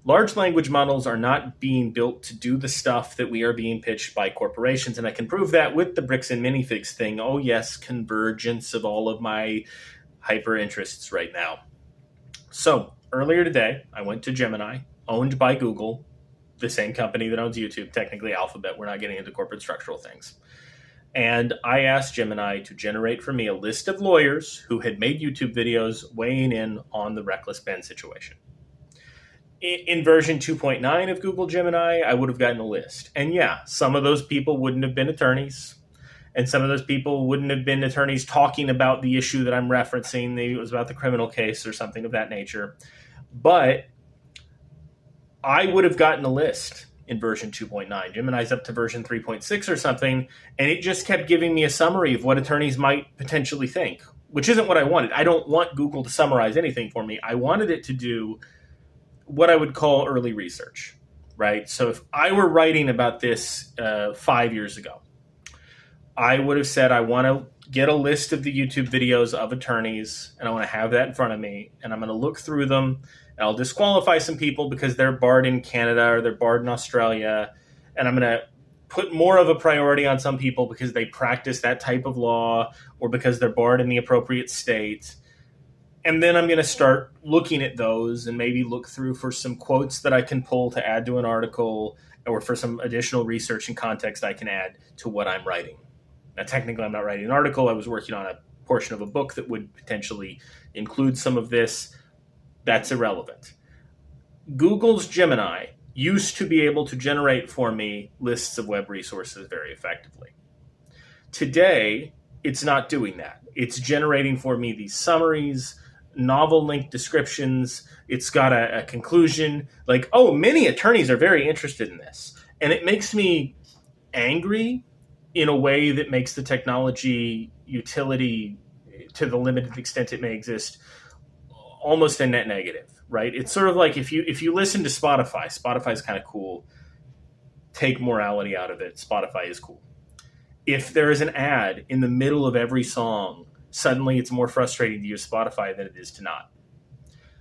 Large language models are not being built to do the stuff that we are being pitched by corporations. And I can prove that with the bricks and minifigs thing. Oh, yes, convergence of all of my hyper interests right now. So earlier today, I went to Gemini, owned by Google, the same company that owns YouTube, technically Alphabet. We're not getting into corporate structural things. And I asked Gemini to generate for me a list of lawyers who had made YouTube videos weighing in on the Reckless Ben situation. In version 2.9 of Google Gemini, I would have gotten a list. And yeah, some of those people wouldn't have been attorneys. And some of those people wouldn't have been attorneys talking about the issue that I'm referencing. Maybe it was about the criminal case or something of that nature. But I would have gotten a list in version 2.9. Gemini's up to version 3.6 or something, and it just kept giving me a summary of what attorneys might potentially think, which isn't what I wanted. I don't want Google to summarize anything for me. I wanted it to do what I would call early research, right? So if I were writing about this 5 years ago, I would have said, I want to get a list of the YouTube videos of attorneys, and I want to have that in front of me, and I'm going to look through them, and I'll disqualify some people because they're barred in Canada or they're barred in Australia, and I'm going to put more of a priority on some people because they practice that type of law or because they're barred in the appropriate state. And then I'm going to start looking at those and maybe look through for some quotes that I can pull to add to an article or for some additional research and context I can add to what I'm writing. Now, technically, I'm not writing an article. I was working on a portion of a book that would potentially include some of this. That's irrelevant. Google's Gemini used to be able to generate for me lists of web resources very effectively. Today, it's not doing that. It's generating for me these summaries, novel link descriptions. It's got a conclusion like, oh, many attorneys are very interested in this. And it makes me angry in a way that makes the technology utility, to the limited extent it may exist, almost a net negative, right? It's sort of like if you listen to Spotify is kind of cool. Take morality out of it. Spotify is cool. If there is an ad in the middle of every song, suddenly it's more frustrating to use Spotify than it is to not.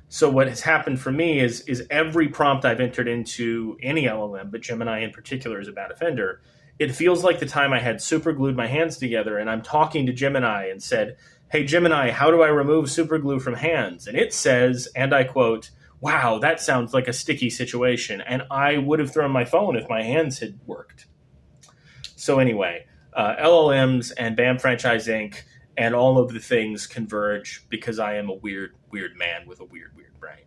So what has happened for me is every prompt I've entered into any LLM, but Gemini in particular is a bad offender, it feels like the time I had super glued my hands together and I'm talking to Gemini and said, hey, Gemini, how do I remove super glue from hands? And it says, and I quote, wow, that sounds like a sticky situation. And I would have thrown my phone if my hands had worked. So anyway, LLMs and BAM Franchise Inc. and all of the things converge because I am a weird, weird man with a weird, weird brain.